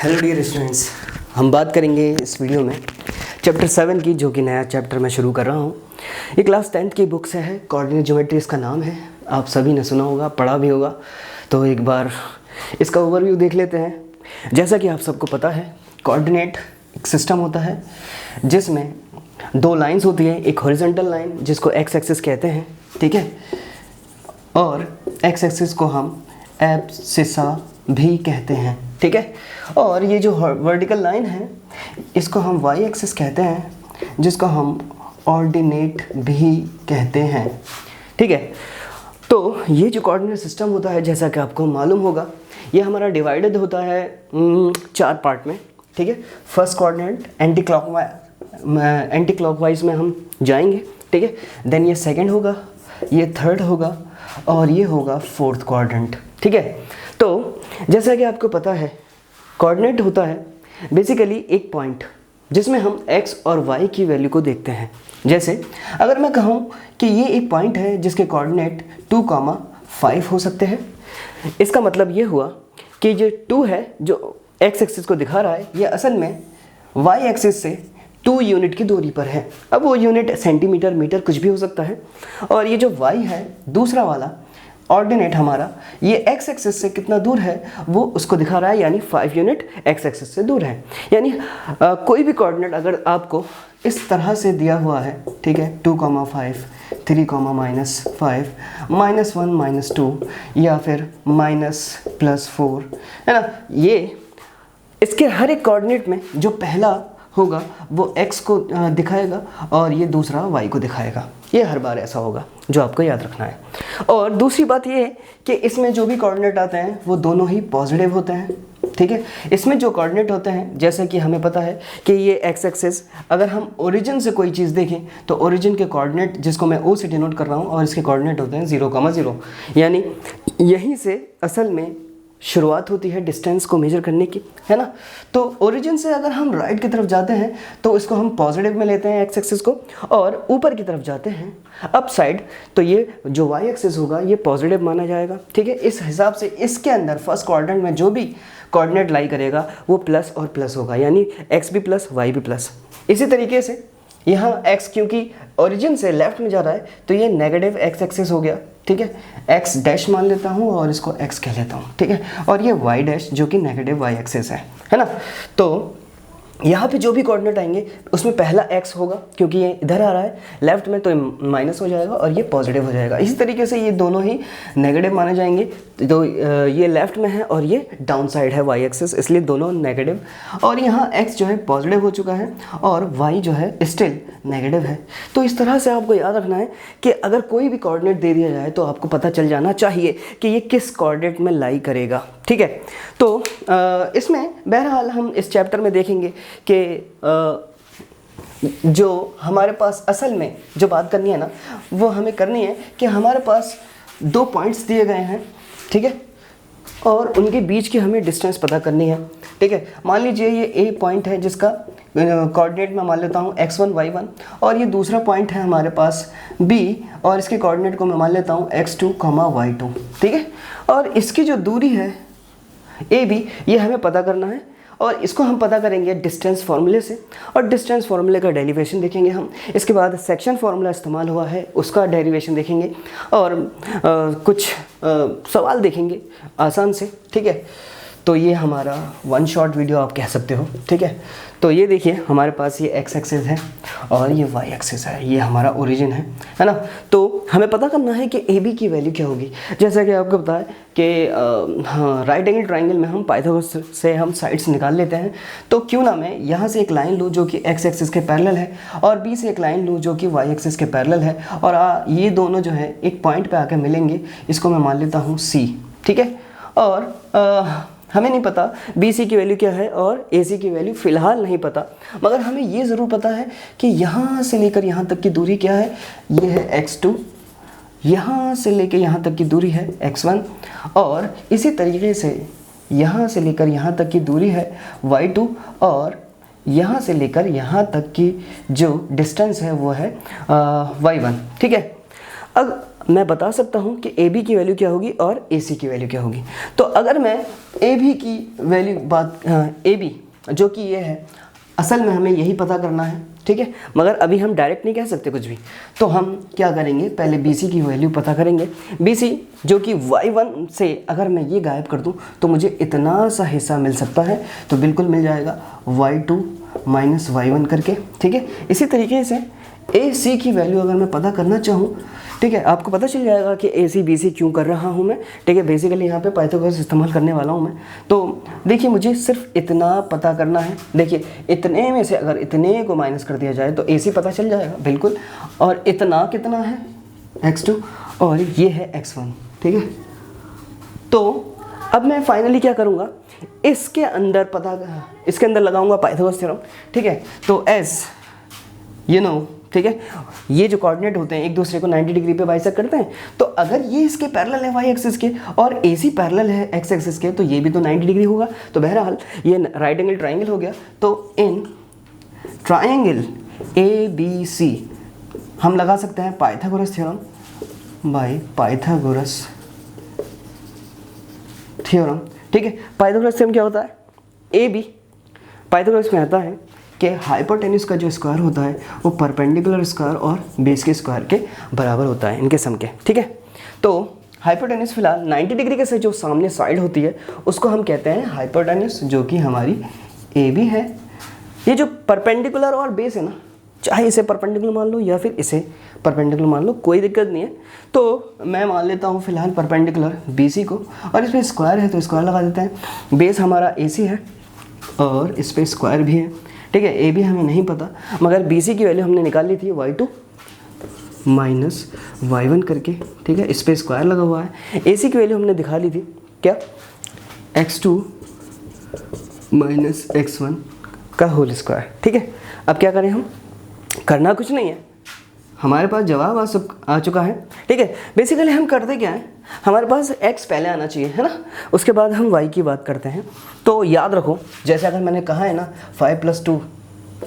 Hello dear students, हम बात करेंगे इस वीडियो में चैप्टर 7 की, जो कि नया चैप्टर मैं शुरू कर रहा हूँ। ये क्लास 10th की बुक से है, कोऑर्डिनेट ज्योमेट्री इसका नाम है। आप सभी ने सुना होगा, पढ़ा भी होगा, तो एक बार इसका ओवरव्यू देख लेते हैं। जैसा कि आप सबको पता है, कोऑर्डिनेट एक सिस्टम होता है जिसमें दो लाइन्स होती है। एक हॉरिजॉन्टल लाइन जिसको एक्स एक्सिस कहते हैं, ठीक है, और एक्स एक्सिस को हम एब्सिसा भी कहते हैं, ठीक है। और ये जो वर्टिकल लाइन है इसको हम वाई एक्सिस कहते हैं, जिसको हम ऑर्डिनेट भी कहते हैं, ठीक है। तो ये जो कोऑर्डिनेट सिस्टम होता है, जैसा कि आपको मालूम होगा, ये हमारा डिवाइडेड होता है 4 पार्ट में, ठीक है। फर्स्ट कोऑर्डिनेट एंटी क्लॉकवाइज में हम जाएंगे, ठीक है। देन ये सेकंड होगा, ये थर्ड होगा और ये होगा फोर्थ क्वाड्रेंट, ठीक है। तो जैसा कि आपको पता है, कोऑर्डिनेट होता है बेसिकली एक पॉइंट जिसमें हम x और y की वैल्यू को देखते हैं। जैसे अगर मैं कहूँ कि ये एक पॉइंट है जिसके कोऑर्डिनेट 2,5 हो सकते हैं, इसका मतलब ये हुआ कि जो 2 है जो x एक्सिस को दिखा रहा है, ये असल में y एक्सिस से 2 यूनिट की दूरी पर है। अब वो यूनिट सेंटीमीटर, मीटर कुछ भी हो सकता है। और ये जो y है दूसरा वाला ऑर्डिनेट हमारा, ये x एक्सिस से कितना दूर है वो उसको दिखा रहा है, यानी 5 यूनिट x एक्सिस से दूर है। यानी कोई भी कोऑर्डिनेट अगर आपको इस तरह से दिया हुआ है, ठीक है, 2,5, 3, -5, -1, -2 या फिर -+4, है ना। ये इसके हर एक कोऑर्डिनेट में जो पहला होगा वो x को दिखाएगा और ये दूसरा y को दिखाएगा। ये हर बार ऐसा होगा, जो आपको याद रखना है। और दूसरी बात ये है कि इसमें जो भी कोऑर्डिनेट आते हैं वो दोनों ही पॉजिटिव होते हैं, ठीक है। इसमें जो कोऑर्डिनेट होते हैं, जैसे कि हमें पता है कि ये एक्स एक्सिस, अगर हम ओरिजिन से कोई चीज़ देखें तो ओरिजिन के कोऑर्डिनेट, जिसको मैं ओ से डिनोट कर रहा हूँ, और इसके कोऑर्डिनेट होते हैं 0,0, यानी यहीं से असल में शुरुआत होती है डिस्टेंस को मेजर करने की, है ना। तो ओरिजिन से अगर हम राइट की तरफ जाते हैं तो इसको हम पॉजिटिव में लेते हैं एक्स एक्सिस को, और ऊपर की तरफ जाते हैं अप साइड तो ये जो वाई एक्सिस होगा ये पॉजिटिव माना जाएगा, ठीक है। इस हिसाब से इसके अंदर फर्स्ट क्वाड्रेंट में जो भी कोऑर्डिनेट लाई करेगा वो प्लस और प्लस होगा, यानी एक्स भी प्लस वाई भी प्लस। इसी तरीके से यहाँ x, क्योंकि ओरिजिन से लेफ्ट में जा रहा है तो ये नेगेटिव x एक्सिस हो गया, ठीक है। x डैश मान लेता हूँ और इसको x कह लेता हूँ, ठीक है। और ये y डैश जो कि नेगेटिव y एक्सिस है ना। तो यहाँ पे जो भी कोऑर्डिनेट आएंगे उसमें पहला x होगा, क्योंकि ये इधर आ रहा है लेफ्ट में, तो माइनस हो जाएगा और ये पॉजिटिव हो जाएगा। इसी तरीके से ये दोनों ही नेगेटिव माने जाएंगे, तो ये लेफ्ट में है और ये डाउन साइड है y एक्सिस, इसलिए दोनों नेगेटिव। और यहाँ x जो है पॉजिटिव हो चुका है और y जो है स्टिल नेगेटिव है। तो इस तरह से आपको याद रखना है कि अगर कोई भी कोऑर्डिनेट दे दिया जाए तो आपको पता चल जाना चाहिए कि ये किस कोऑर्डिनेट में लाई करेगा, ठीक है। तो इसमें बहरहाल हम इस चैप्टर में देखेंगे कि जो हमारे पास असल में जो बात करनी है ना, वो हमें करनी है कि हमारे पास 2 पॉइंट्स दिए गए हैं, ठीक है, और उनके बीच की हमें डिस्टेंस पता करनी है, ठीक है। मान लीजिए ये ए पॉइंट है जिसका कोऑर्डिनेट मैं मान लेता हूँ x1 y1, और ये दूसरा पॉइंट है हमारे पास b, और इसके कोऑर्डिनेट को मैं मान लेता हूँ x2, y2, ठीक है। और इसकी जो दूरी है AB, ये हमें पता करना है, और इसको हम पता करेंगे डिस्टेंस फार्मूले से, और डिस्टेंस फार्मूले का डेरिवेशन देखेंगे हम। इसके बाद सेक्शन फार्मूला इस्तेमाल हुआ है उसका डेरिवेशन देखेंगे, और कुछ सवाल देखेंगे आसान से, ठीक है। तो ये हमारा 1 शॉट वीडियो आप कह सकते हो, ठीक है। तो ये देखिए हमारे पास ये x एक्सिस है और ये y एक्सिस है, ये हमारा ओरिजिन है ना। तो हमें पता करना है कि AB की वैल्यू क्या होगी। जैसा कि आपको पता है कि हाँ, राइट एंगल ट्राइंगल में हम पाइथागोरस से हम साइड्स निकाल लेते हैं। तो क्यों ना मैं यहाँ से एक लाइन लूँ जो कि x एक्सिस के पैरेलल है, और B से एक लाइन लूँ जो कि y एक्सिस के पैरेलल है, और ये दोनों जो है एक पॉइंट पे आकर मिलेंगे, इसको मैं मान लेता हूँ C, ठीक है। और हमें नहीं पता BC की वैल्यू क्या है और AC की वैल्यू फ़िलहाल नहीं पता, मगर हमें ये ज़रूर पता है कि यहाँ से लेकर यहाँ तक की दूरी क्या है, ये है x2, यहाँ से लेकर यहाँ तक की दूरी है x1, और इसी तरीके से यहाँ से लेकर यहाँ तक की दूरी है y2, और यहाँ से लेकर यहाँ तक की जो डिस्टेंस है वो है y1, ठीक है। अब मैं बता सकता हूँ कि ए बी की वैल्यू क्या होगी और ए सी की वैल्यू क्या होगी। तो अगर मैं ए बी की वैल्यू ए बी जो कि ये है, असल में हमें यही पता करना है, ठीक है, मगर अभी हम डायरेक्ट नहीं कह सकते कुछ भी। तो हम क्या करेंगे, पहले बी सी की वैल्यू पता करेंगे। बी सी जो कि y1 से अगर मैं ये गायब कर दूं तो मुझे इतना सा हिस्सा मिल सकता है, तो बिल्कुल मिल जाएगा y2 माइनस y1 करके, ठीक है। इसी तरीके से ए सी की वैल्यू अगर मैं पता करना चाहूँ, ठीक है, आपको पता चल जाएगा कि ए सी बी सी क्यों कर रहा हूँ मैं, ठीक है। बेसिकली यहाँ पे पाइथागोरस इस्तेमाल करने वाला हूँ मैं। तो देखिए मुझे सिर्फ इतना पता करना है। देखिए इतने में से अगर इतने को माइनस कर दिया जाए तो ए सी पता चल जाएगा बिल्कुल। और इतना कितना है, x2, और ये है x1, ठीक है। तो अब मैं फाइनली क्या करूँगा, इसके अंदर लगाऊंगा पाइथागोरस थ्योरम, ठीक है। तो एज यू नो, ठीक है, ये जो कोऑर्डिनेट होते हैं एक दूसरे को 90 डिग्री पे बाइसेक्ट करते हैं। तो अगर ये इसके पैरेलल है y एक्सिस के और AC पैरेलल है x एक्सिस के, तो ये भी तो 90 डिग्री होगा। तो बहरहाल ये राइट एंगल ट्राइंगल हो गया। तो इन ट्राइंगल ABC हम लगा सकते हैं Pythagoras theorem by Pythagoras theorem, ठीक है। पाइथागोरस थ्योरम क्या होता है, AB पाइथागोरस में आता है कि हाइपोटेन्यूज का जो स्क्वायर होता है वो परपेंडिकुलर स्क्वायर और बेस के स्क्वायर के बराबर होता है, इनके सम के, ठीक है। तो हाइपोटेन्यूज फिलहाल 90 डिग्री के से जो सामने साइड होती है उसको हम कहते हैं हाइपोटेन्यूज, जो कि हमारी ए बी है। ये जो परपेंडिकुलर और बेस है ना, चाहे इसे परपेंडिकुलर मान लो या फिर इसे परपेंडिकुलर मान लो, कोई दिक्कत नहीं है। तो मैं मान लेता हूँ फिलहाल परपेंडिकुलर बी सी को, और इस पर स्क्वायर है तो स्क्वायर लगा देते हैं। बेस हमारा ए सी है और इस पर स्क्वायर भी है, ठीक है। ए बी हमें नहीं पता, मगर बी सी की वैल्यू हमने निकाल ली थी y2 माइनस y1 करके, ठीक है। इस पर स्क्वायर लगा हुआ है। ए सी की वैल्यू हमने दिखा ली थी क्या, x2 माइनस x1 का होल स्क्वायर, ठीक है। अब क्या करें हम, करना कुछ नहीं है, हमारे पास जवाब आ चुका है, ठीक है। बेसिकली हम करते क्या है, हमारे पास x पहले आना चाहिए, है ना, उसके बाद हम y की बात करते हैं। तो याद रखो, जैसे अगर मैंने कहा है ना 5 + 2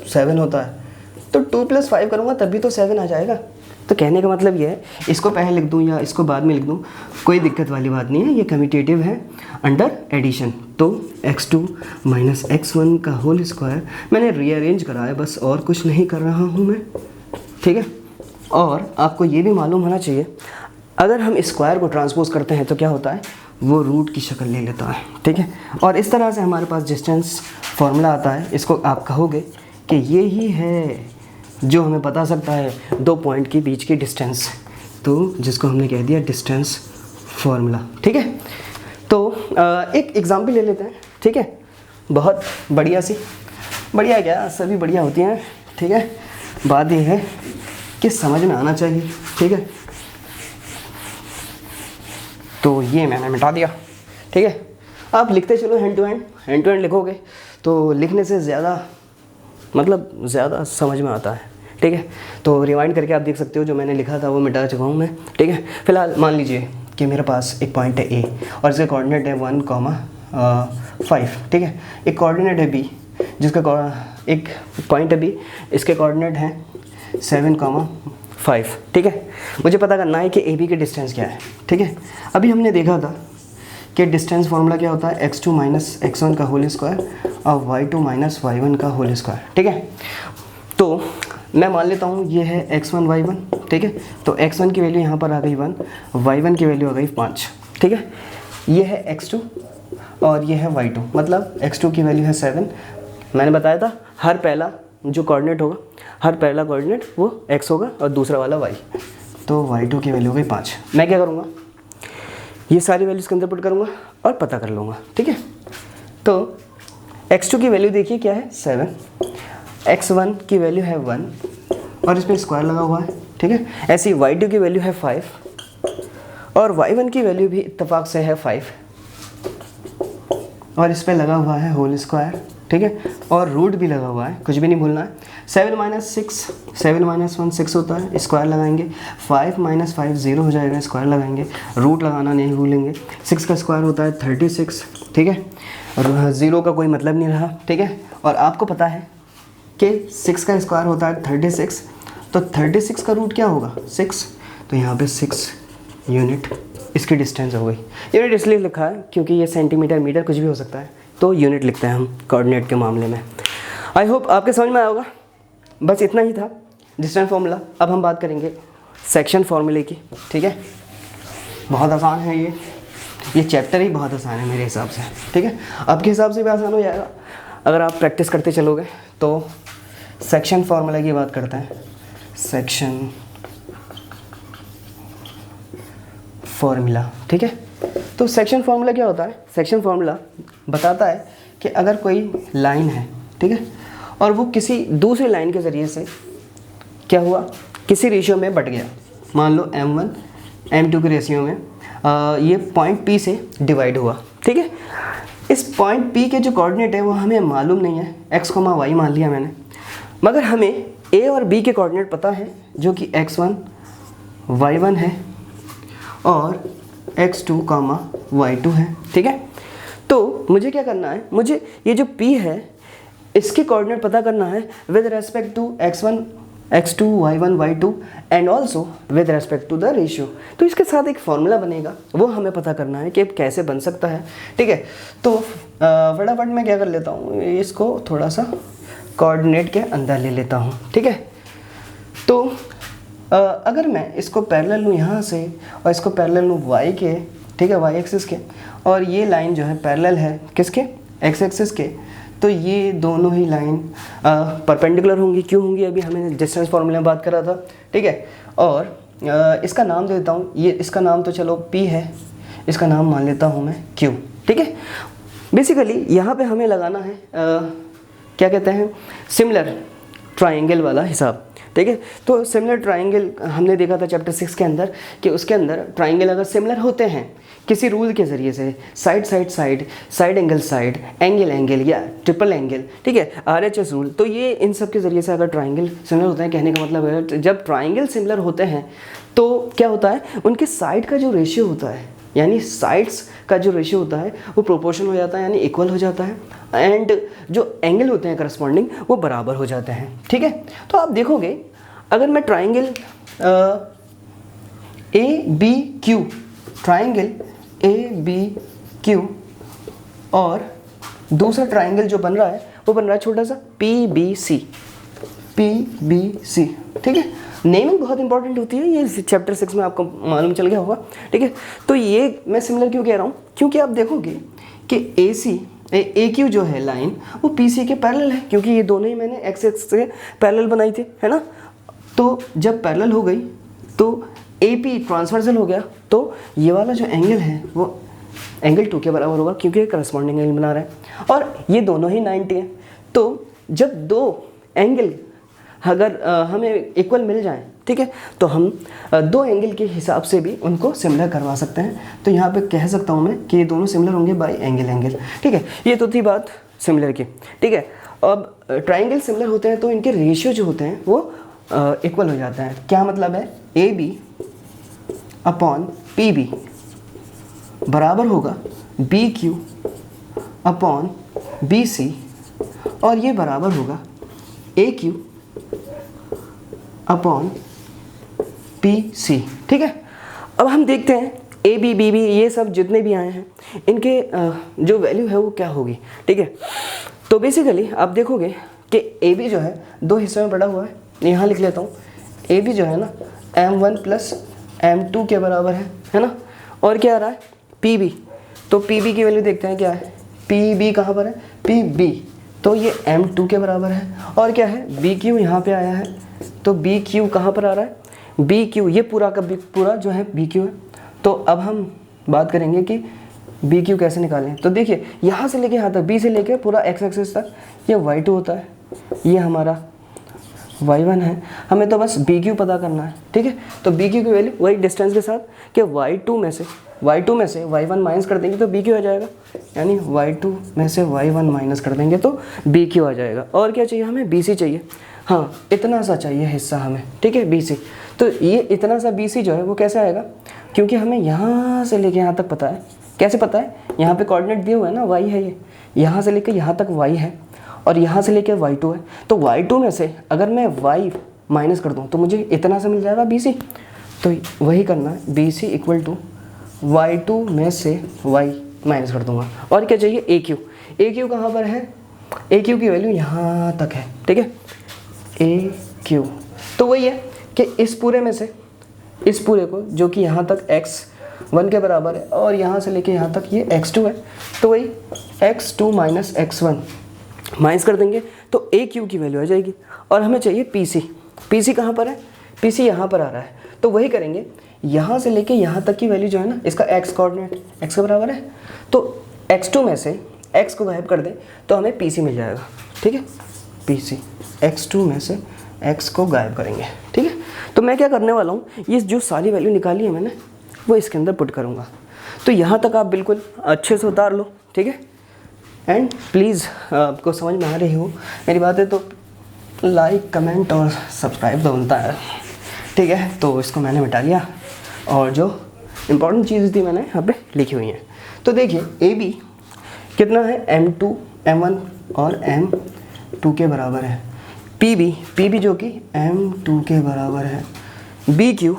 7 होता है, तो 2 + 5 करूँगा तभी तो 7 आ जाएगा। तो कहने का मतलब ये है, इसको पहले लिख दूँ या इसको बाद में लिख दूँ, कोई दिक्कत वाली बात नहीं है, ये कम्यूटेटिव है अंडर एडिशन। तो x2 माइनस x1 का होल स्क्वायर मैंने रीअरेंज करा है बस, और कुछ नहीं कर रहा हूँ मैं, ठीक है। और आपको ये भी मालूम होना चाहिए, अगर हम स्क्वायर को ट्रांसपोज करते हैं तो क्या होता है, वो रूट की शक्ल ले लेता है, ठीक है। और इस तरह से हमारे पास डिस्टेंस फार्मूला आता है, इसको आप कहोगे कि ये ही है जो हमें बता सकता है दो पॉइंट के बीच की डिस्टेंस, तो जिसको हमने कह दिया डिस्टेंस फार्मूला, ठीक है। तो एक एग्जाम्पल ले लेते हैं, ठीक है, बहुत बढ़िया क्या, सभी बढ़िया होती हैं, ठीक है। बात ये है कि समझ में आना चाहिए, ठीक है। तो ये मैंने मिटा दिया, ठीक है। आप लिखते चलो हैंड टू हैंड लिखोगे तो लिखने से ज़्यादा समझ में आता है, ठीक है। तो रिवाइंड करके आप देख सकते हो, जो मैंने लिखा था वो मिटा चुका हूँ मैं, ठीक है। फिलहाल मान लीजिए कि मेरे पास एक पॉइंट है ए और इसका कोऑर्डिनेट है 1,5, ठीक है। एक कोऑर्डिनेट है बी जिसका एक पॉइंट है बी, इसके कोऑर्डिनेट हैं 7,5, ठीक है। मुझे पता करना है कि ए बी की डिस्टेंस क्या है, ठीक है। अभी हमने देखा था कि डिस्टेंस फार्मूला क्या होता है, x2 माइनस x1 का होल स्क्वायर और y2 माइनस y1 का होल स्क्वायर, ठीक है। तो मैं मान लेता हूँ ये है x1 y1, ठीक है। तो x1 की वैल्यू यहाँ पर आ गई 1, y1 की वैल्यू आ गई 5, ठीक है। ये है x2 और ये है y2, मतलब x2 की वैल्यू है 7। मैंने बताया था हर पहला जो कोऑर्डिनेट होगा, हर पहला कोऑर्डिनेट वो x होगा और दूसरा वाला y। तो y2 की वैल्यू हो गई 5। मैं क्या करूँगा, ये सारी वैल्यूज़ के अंदर पुट करूँगा और पता कर लूँगा, ठीक है। तो x2 की वैल्यू देखिए क्या है 7, x1 की वैल्यू है 1 और इस पर स्क्वायर लगा हुआ है, ठीक है। ऐसी y2 की वैल्यू है 5 और y1 की वैल्यू भी इत्तेफाक से है 5 और इस पर लगा हुआ है होल स्क्वायर, ठीक है। और रूट भी लगा हुआ है, कुछ भी नहीं भूलना है। 7 माइनस 1 6 होता है, स्क्वायर लगाएंगे। 5 माइनस 5 0 हो जाएगा, स्क्वायर लगाएंगे। रूट लगाना नहीं भूलेंगे। 6 का स्क्वायर होता है 36, ठीक है। और 0 का कोई मतलब नहीं रहा, ठीक है। और आपको पता है कि 6 का स्क्वायर होता है 36, तो 36 का रूट क्या होगा 6, तो यहाँ पे 6 यूनिट इसकी डिस्टेंस हो गई। यूनिट इसलिए लिखा है क्योंकि ये सेंटीमीटर मीटर कुछ भी हो सकता है, तो यूनिट लिखते हैं हम कोऑर्डिनेट के मामले में। आई होप आपके समझ में आया होगा। बस इतना ही था डिस्टेंस फार्मूला। अब हम बात करेंगे सेक्शन फार्मूले की, ठीक है। बहुत आसान है ये चैप्टर ही बहुत आसान है मेरे हिसाब से, ठीक है। आपके हिसाब से भी आसान हो जाएगा अगर आप प्रैक्टिस करते चलोगे। तो सेक्शन फार्मूला की बात करते हैं। सेक्शन फार्मूला, ठीक है। तो सेक्शन फार्मूला क्या होता है? सेक्शन फार्मूला बताता है कि अगर कोई लाइन है, ठीक है, और वो किसी दूसरी लाइन के ज़रिए से क्या हुआ, किसी रेशियो में बट गया। मान लो m1 m2 के रेशियो में ये पॉइंट P से डिवाइड हुआ, ठीक है। इस पॉइंट P के जो कोऑर्डिनेट है वो हमें मालूम नहीं है, x, y मान लिया मैंने, मगर हमें a और b के कोऑर्डिनेट पता है जो कि x1 y1 है और x2 y2 है, ठीक है। तो मुझे क्या करना है, मुझे ये जो P है इसके कोऑर्डिनेट पता करना है with respect to x1 x2 y1 y2 and also with respect to the ratio. तो इसके साथ एक फॉर्मूला बनेगा, वो हमें पता करना है कि कैसे बन सकता है, ठीक है। तो फटाफट मैं क्या कर लेता हूँ, इसको थोड़ा सा कोऑर्डिनेट के अंदर ले लेता हूँ, ठीक है। तो अगर मैं इसको पैरेलल लूँ यहाँ से और इसको पैरेलल लूँ y के, ठीक है, y एक्सिस के, और ये लाइन जो है पैरेलल है किसके, x एक्सिस के, तो ये दोनों ही लाइन परपेंडिकुलर होंगी। क्यों होंगी? अभी हमें डिस्टेंस फार्मूले में बात कर रहा था, ठीक है। और इसका नाम दे देता हूँ, ये इसका नाम तो चलो P है, इसका नाम मान लेता हूँ मैं Q, ठीक है। बेसिकली यहाँ पे हमें लगाना है क्या कहते हैं, सिमिलर ट्राइंगल वाला हिसाब, ठीक है। तो सिमिलर ट्राइंगल हमने देखा था चैप्टर 6 के अंदर कि उसके अंदर ट्राइंगल अगर सिमिलर होते हैं किसी रूल के ज़रिए से, side side side, side angle side, angle angle या ट्रिपल एंगल, ठीक है, RHS रूल, तो ये इन सब के ज़रिए से अगर ट्राइंगल सिमिलर होते हैं, कहने का मतलब है जब ट्राइंगल सिमिलर होते हैं तो क्या होता है, उनके साइड का जो रेशियो होता है, यानी साइड्स का जो रेशियो होता है वो प्रोपोर्शन हो जाता है, यानी इक्वल हो जाता है, एंड जो एंगल होते हैं करस्पॉन्डिंग वो बराबर हो जाते हैं, ठीक है। तो आप देखोगे अगर मैं ट्राइंगल ABQ, ट्राइंगल ABQ और दूसरा ट्राइंगल जो बन रहा है वो बन रहा है छोटा सा PBC, ठीक है। नेमिंग बहुत इंपॉर्टेंट होती है, ये चैप्टर 6 में आपको मालूम चल गया होगा, ठीक है। तो ये मैं सिमिलर क्यों कह रहा हूँ, क्योंकि आप देखोगे कि AQ जो है लाइन वो PC के पैरेलल है, क्योंकि ये दोनों ही मैंने x एक्सिस से पैरेलल बनाई थी, है ना। तो जब पैरेलल हो गई तो AP ट्रांसवर्सल हो गया, तो ये वाला जो एंगल है वो एंगल 2 के बराबर होगा, क्योंकि करस्पॉन्डिंग एंगल बना रहा है और ये दोनों ही 90 है। तो जब दो एंगल अगर हमें इक्वल मिल जाए, ठीक है, तो हम दो एंगल के हिसाब से भी उनको सिमिलर करवा सकते हैं। तो यहाँ पे कह सकता हूँ मैं कि ये दोनों सिमिलर होंगे बाय एंगल, ठीक है। ये तो थी बात सिमिलर की, ठीक है। अब ट्राइंगल सिमिलर होते हैं तो इनके रेशियो जो होते हैं वो इक्वल हो जाता है। क्या मतलब है, AB अपॉन PB बराबर होगा BQ अपॉन BC और ये बराबर होगा AQ अपॉन PC, ठीक है। अब हम देखते हैं AB BB ये सब जितने भी आए हैं इनके जो वैल्यू है वो क्या होगी, ठीक है। तो बेसिकली आप देखोगे कि AB जो है दो हिस्सों में बटा हुआ है, यहाँ लिख लेता हूँ। AB जो है ना M1 प्लस M2 के बराबर है ना। और क्या आ रहा है, PB, तो PB की वैल्यू देखते हैं क्या है, PB कहाँ पर है, PB, तो ये M2 के बराबर है। और क्या है, BQ यहाँ पे आया है, तो BQ कहाँ पर आ रहा है, BQ, ये पूरा का पूरा जो है BQ है। तो अब हम बात करेंगे कि BQ कैसे निकालें। तो देखिए यहाँ से लेके यहाँ तक, B से लेके पूरा x एक्सिस तक ये y2 होता है, ये हमारा y1 है, हमें तो बस BQ पता करना है, ठीक है। तो BQ की वैल्यू वही डिस्टेंस के साथ कि y2 में से y1 माइनस कर देंगे तो BQ आ जाएगा, यानी y2 में से y1 माइनस कर देंगे तो BQ आ जाएगा। और क्या चाहिए हमें, BC चाहिए, हाँ इतना सा चाहिए हिस्सा हमें, ठीक है, BC। तो ये इतना सा BC जो है वो कैसे आएगा, क्योंकि हमें यहाँ से लेके यहाँ तक पता है। कैसे पता है, यहाँ पे कोऑर्डिनेट दिए हुए है ना, y है, ये यहाँ से लेके यहाँ तक y है और यहाँ से लेके y2 है। तो y2 में से अगर मैं y माइनस कर दूँ तो मुझे इतना सा मिल जाएगा BC। तो वही करना है, B C equal to y2 में से y माइनस कर दूंगा। और क्या चाहिए, ए क्यू। ए क्यू कहाँ पर है, ए क्यू की वैल्यू यहाँ तक है, ठीक है, ए क्यू। तो वही है कि इस पूरे में से इस पूरे को, जो कि यहाँ तक x1 के बराबर है और यहाँ से लेके यहाँ तक ये x2 है, तो वही x2 माइनस x1 माइनस कर देंगे तो ए क्यू की वैल्यू आ जाएगी। और हमें चाहिए पी सी। पी सी कहाँ पर है, पी सी यहाँ पर आ रहा है, तो वही करेंगे, यहाँ से लेके यहाँ तक की वैल्यू जो है ना, इसका x कोऑर्डिनेट x के बराबर है, तो x2 में से x को गायब कर दें तो हमें पी सी मिल जाएगा, ठीक है, पी सी, x2 में से x को गायब करेंगे, ठीक है। तो मैं क्या करने वाला हूँ, ये जो सारी वैल्यू निकाली है मैंने वो इसके अंदर पुट करूँगा। तो यहाँ तक आप बिल्कुल अच्छे से उतार लो, ठीक है। एंड प्लीज़ आपको समझ में आ रही हो मेरी बातें तो लाइक कमेंट और सब्सक्राइब तो बनता है, ठीक है। तो इसको मैंने मिटा लिया और जो इम्पोर्टेंट चीज़ थी मैंने यहाँ पे लिखी हुई हैं। तो देखिए ए बी कितना है, m2 m1 और m2 के बराबर है। पी बी जो कि m2 के बराबर है। बी क्यू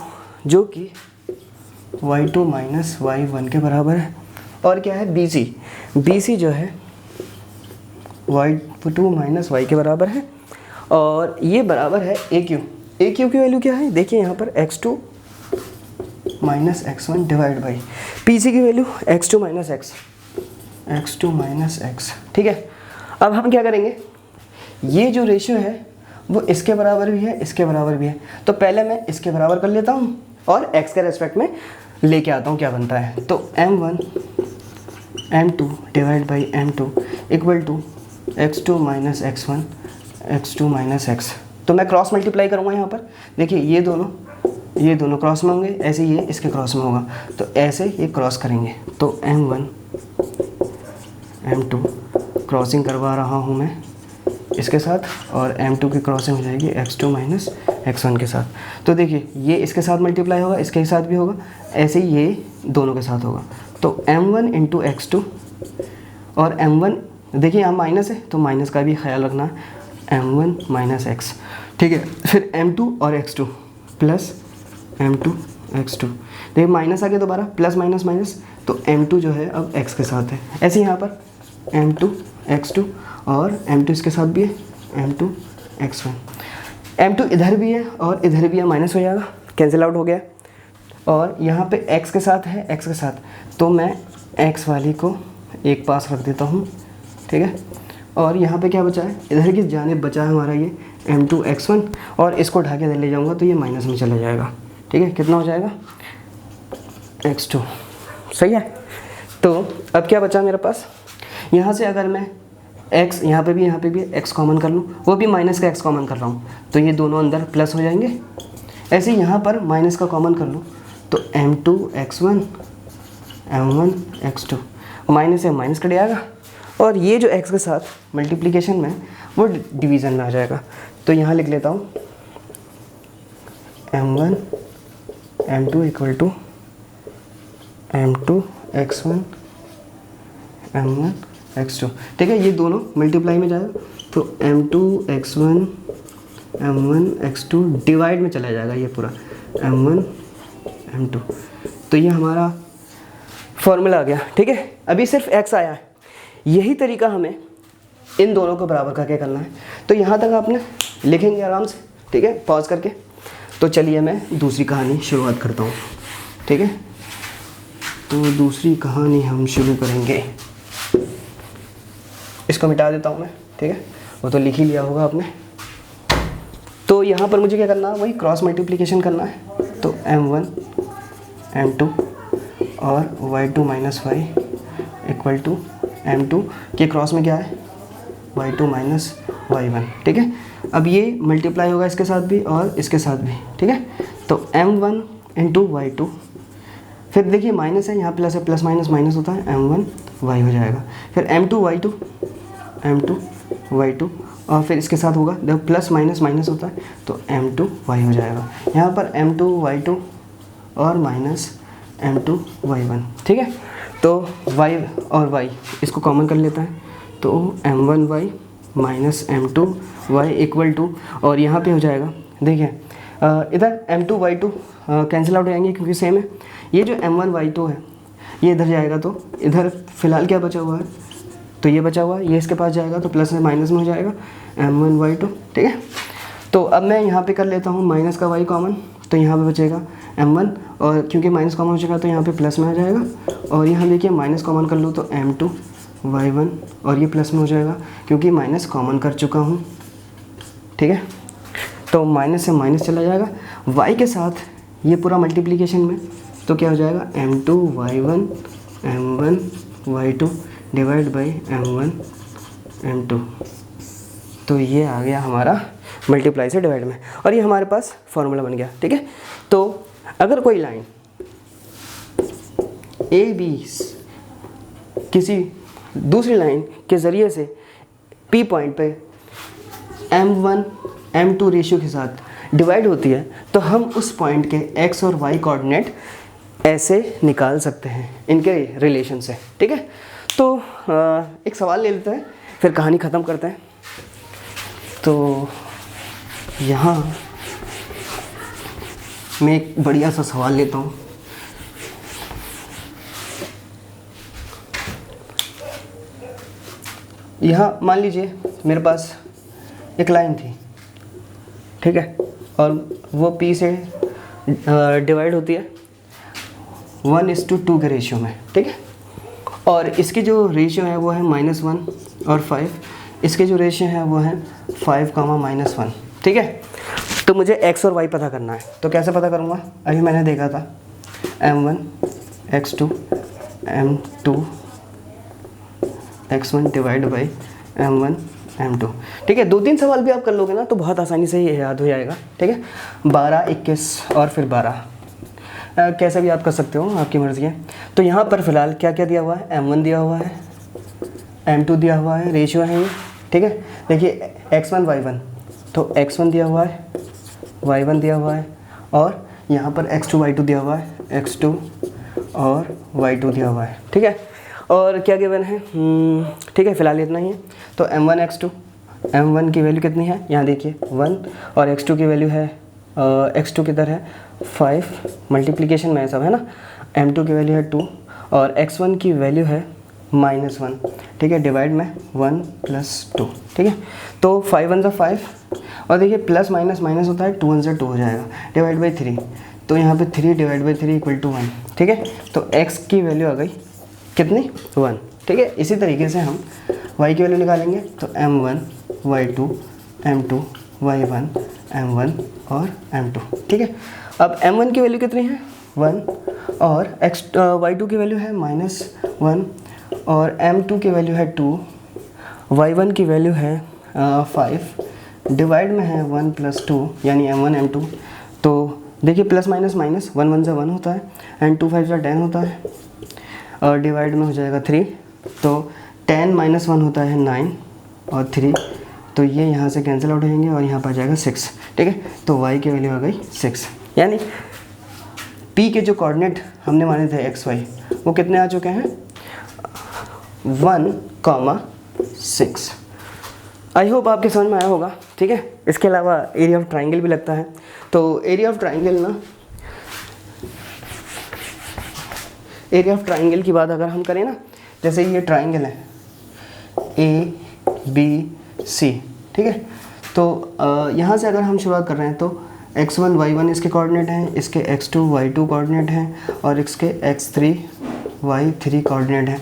जो कि y2 माइनस y1 के बराबर है। और क्या है, बी सी जो है y2 माइनस y के बराबर है। और ये बराबर है ए क्यू की वैल्यू क्या है, देखिए यहाँ पर x2 minus x1 divide by P C की वैल्यू x2 माइनस x, ठीक है। अब हम क्या करेंगे, ये जो रेशियो है वो इसके बराबर भी है, इसके बराबर भी है, तो पहले मैं इसके बराबर कर लेता हूँ और x के रेस्पेक्ट में लेके आता हूँ क्या बनता है। तो m1 m2 divide by m2 equal to x2 minus x1 x2 minus x। तो मैं क्रॉस मल्टीप्लाई करूँगा यहाँ पर, देखिए ये दोनों क्रॉस में होंगे, ऐसे ये इसके क्रॉस में होगा, तो ऐसे ये क्रॉस करेंगे। तो m1 m2 क्रॉसिंग करवा रहा हूँ मैं इसके साथ और m2 की क्रॉसिंग हो जाएगी x2 माइनस x1 के साथ। तो देखिए ये इसके साथ मल्टीप्लाई होगा, इसके साथ भी होगा, ऐसे ही ये दोनों के साथ होगा। तो m1 इंटू x2 और m1 देखिए यहाँ माइनस है तो माइनस का भी ख्याल रखना, m1 माइनस x, ठीक है। फिर m2 और x2 प्लस m2 x2, देखिए माइनस आ गया दोबारा, प्लस माइनस माइनस, तो m2 जो है अब x के साथ है। ऐसे यहाँ पर m2 x2 और m2 इसके साथ भी है, m2 x1, m2 इधर भी है और इधर भी है, माइनस हो जाएगा, कैंसिल आउट हो गया। और यहाँ पे x के साथ है, x के साथ, तो मैं x वाली को एक पास रख देता हूँ, ठीक है। और यहाँ पे क्या बचा है, इधर की जानिब बचा है हमारा ये m2 x1 और इसको उठा के इधर ले जाऊँगा तो ये माइनस में चला जाएगा, ठीक है। कितना हो जाएगा, x2, सही है। तो अब क्या बचा मेरे पास, यहाँ से अगर मैं x यहाँ पे भी x कॉमन कर लूँ, वो भी माइनस का x कॉमन कर रहा हूँ, तो ये दोनों अंदर प्लस हो जाएंगे। ऐसे ही यहाँ पर माइनस का कॉमन कर लूँ तो m2 x1 m1 x2, minus से माइनस कट जाएगा और ये जो x के साथ मल्टीप्लिकेशन में वो डिवीज़न में आ जाएगा। तो यहाँ लिख लेता हूँ m1 m2 equal to m2 x1 m1 x2, ठीक है। ये दोनों मल्टीप्लाई में जाएगा तो m2 x1 m1 x2 divide में चला जाएगा ये पूरा m1 m2। तो ये हमारा फॉर्मूला आ गया, ठीक है। अभी सिर्फ x आया है, यही तरीका हमें इन दोनों को बराबर करके करना है। तो यहाँ तक आपने लिखेंगे आराम से, ठीक है, पॉज करके। तो चलिए मैं दूसरी कहानी शुरुआत करता हूँ, ठीक है। तो दूसरी कहानी हम शुरू करेंगे, इसको मिटा देता हूँ मैं, ठीक है, वो तो लिख ही लिया होगा आपने। तो यहाँ पर मुझे क्या करना है, वही क्रॉस मल्टीप्लिकेशन करना है। तो m1 m2 और y2 minus y equal to m2 के क्रॉस में क्या है, y2 माइनस y1, ठीक है। अब ये मल्टीप्लाई होगा इसके साथ भी और इसके साथ भी, ठीक है। तो m1 इंटू y2, फिर देखिए माइनस है, यहाँ प्लस है, प्लस माइनस माइनस होता है, m1 y हो जाएगा। फिर m2 y2 और फिर इसके साथ होगा, देखो प्लस माइनस माइनस होता है तो m2 y हो जाएगा। यहाँ पर m2 y2 और माइनस m2 y1, ठीक है। तो y और y इसको कॉमन कर लेता है, तो m1 y minus m2 y equal to, और यहाँ पे हो जाएगा, देखिए इधर M2Y2 कैंसिल आउट हो जाएंगे क्योंकि सेम है। ये जो M1Y2 है ये इधर जाएगा तो इधर फ़िलहाल क्या बचा हुआ है, तो ये बचा हुआ है, ये इसके पास जाएगा तो प्लस में माइनस में हो जाएगा M1Y2, ठीक है। तो अब मैं यहाँ पे कर लेता हूँ माइनस का y कॉमन, तो यहाँ पे बचेगा M1 और क्योंकि माइनस कॉमन हो जाएगा तो यहाँ पे प्लस में आ जाएगा। और यहाँ देखिए माइनस कॉमन कर लूँ तो M2Y1 और ये प्लस में हो जाएगा क्योंकि माइनस कॉमन कर चुका हूँ, ठीक है। तो माइनस से माइनस चला जाएगा y के साथ ये पूरा मल्टीप्लिकेशन में, तो क्या हो जाएगा M2Y1 M1Y2 divide by M1 M2। तो ये आ गया हमारा मल्टीप्लाई से डिवाइड में और ये हमारे पास फॉर्मूला बन गया, ठीक है। तो अगर कोई लाइन ए बी किसी दूसरी लाइन के ज़रिए से P पॉइंट पे M1 M2 रेशियो के साथ डिवाइड होती है तो हम उस पॉइंट के x और y कोऑर्डिनेट ऐसे निकाल सकते हैं इनके रिलेशन से, ठीक है। तो एक सवाल ले लेते हैं फिर कहानी ख़त्म करते हैं। तो यहाँ मैं एक बढ़िया सा सवाल लेता हूँ। यहाँ मान लीजिए मेरे पास एक लाइन थी, ठीक है, और वो P से डिवाइड होती है 1:2 के रेशियो में, ठीक है। और इसकी जो रेशियो है वो है -1 और 5, इसके जो रेशियो है वो है 5, -1, ठीक है। तो मुझे x और y पता करना है, तो कैसे पता करूँगा, अभी मैंने देखा था M1 x2 M2 x1 divide by M1 M2, ठीक है। 2-3 सवाल भी आप कर लोगे ना तो बहुत आसानी से ये याद हो जाएगा, ठीक है। 12, 21 और फिर 12 कैसे भी आप कर सकते हो, आपकी मर्ज़ी है। तो यहाँ पर फ़िलहाल क्या क्या दिया हुआ है, M1 दिया हुआ है, M2 दिया हुआ है, रेशियो है ये, ठीक है। देखिए x1 y1, तो x1 दिया हुआ है, y1 दिया हुआ है और यहाँ पर x2 y2 दिया हुआ है, x2 और y2 दिया हुआ है, ठीक है। और क्या गिवन है, ठीक है, फ़िलहाल इतना ही है। तो M1 x2, M1 की वैल्यू कितनी है, यहाँ देखिए 1 और x2 की वैल्यू है x2 किधर है 5, मल्टीप्लिकेशन में सब है ना। M2 की वैल्यू है 2 और x1 की वैल्यू है -1, ठीक है, डिवाइड में 1 + 2, ठीक है। तो 5 1 5 और देखिए प्लस माइनस माइनस होता है, 2 1 2 हो जाएगा, डिवाइड बाई 3, तो यहाँ पे 3 डिवाइड बाई 3 = 1, ठीक है। तो x की वैल्यू आ गई कितनी, 1, ठीक है। इसी तरीके से हम y की वैल्यू निकालेंगे, तो M1 y2 M2 y1 M1 और M2, ठीक है। अब M1 की वैल्यू कितनी है 1 और y2 की वैल्यू है -1 और M2 की वैल्यू है 2, y1 की वैल्यू है 5, डिवाइड में है 1 + 2 यानी M1 M2। तो देखिए प्लस माइनस माइनस 1 1 = 1 होता है एंड 2 5 = 10 होता है और डिवाइड में हो जाएगा 3, तो 10 - 1 होता है 9 और 3, तो ये यहाँ से कैंसिल आउट हो जाएंगे और यहाँ पर आ जाएगा 6, ठीक है। तो y की वैल्यू आ गई 6, यानी P के जो कोऑर्डिनेट हमने माने थे x y वो कितने आ चुके हैं 1,6। आई होप आपके समझ में आया होगा, ठीक है। इसके अलावा एरिया ऑफ ट्राइंगल भी लगता है, तो एरिया ऑफ ट्राइंगल की बात अगर हम करें ना, जैसे ये ट्राइंगल है ABC, ठीक है। तो यहाँ से अगर हम शुरुआत कर रहे हैं तो x1 y1 इसके कोऑर्डिनेट हैं, इसके x2 y2 कोऑर्डिनेट हैं और इसके x3 y3 कोऑर्डिनेट हैं।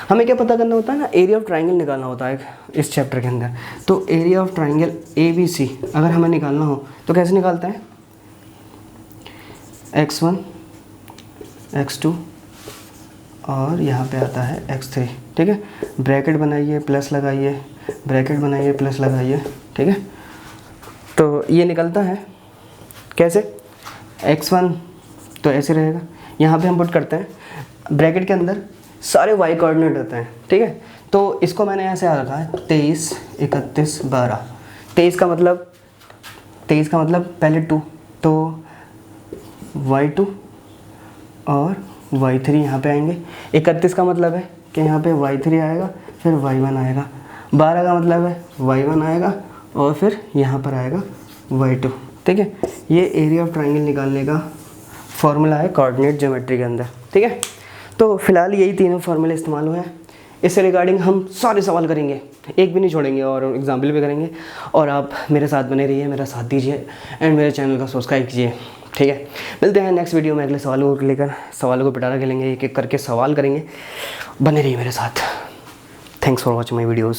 हमें क्या पता करना होता है ना, एरिया ऑफ ट्राइंगल निकालना होता है इस चैप्टर के अंदर। तो एरिया ऑफ ट्राइंगल ABC अगर हमें निकालना हो तो कैसे निकालते हैं, x1 x2 और यहाँ पे आता है x3, ठीक है। ब्रैकेट बनाइए प्लस लगाइए, ब्रैकेट बनाइए प्लस लगाइए, ठीक है। तो ये निकलता है कैसे, x1 तो ऐसे रहेगा, यहाँ पे हम पुट करते हैं ब्रैकेट के अंदर सारे y कोऑर्डिनेट होते हैं, ठीक है। तो इसको मैंने ऐसे रखा है 23 31 12, 23 का मतलब पहले 2, तो y2 और y3 यहाँ पे आएंगे। 31 का मतलब है कि यहाँ पे y3 आएगा फिर y1 आएगा। 12 का मतलब है y1 आएगा और फिर यहाँ पर आएगा y2, ठीक है। ये एरिया ऑफ ट्राइंगल निकालने का फॉर्मूला है कोऑर्डिनेट ज्योमेट्री के अंदर, ठीक है। तो फिलहाल यही तीनों फार्मूले इस्तेमाल हुए हैं। इससे रिगार्डिंग हम सारे सवाल करेंगे, एक भी नहीं छोड़ेंगे और एग्जाम्पल भी करेंगे। और आप मेरे साथ बने रहिए, मेरा साथ दीजिए एंड मेरे चैनल का सब्सक्राइब कीजिए, ठीक है। मिलते हैं नेक्स्ट वीडियो में अगले सवालों को लेकर, सवालों को पिटारा खेलेंगे, एक एक करके सवाल करेंगे। बने रहिए मेरे साथ। Thanks for watching my videos.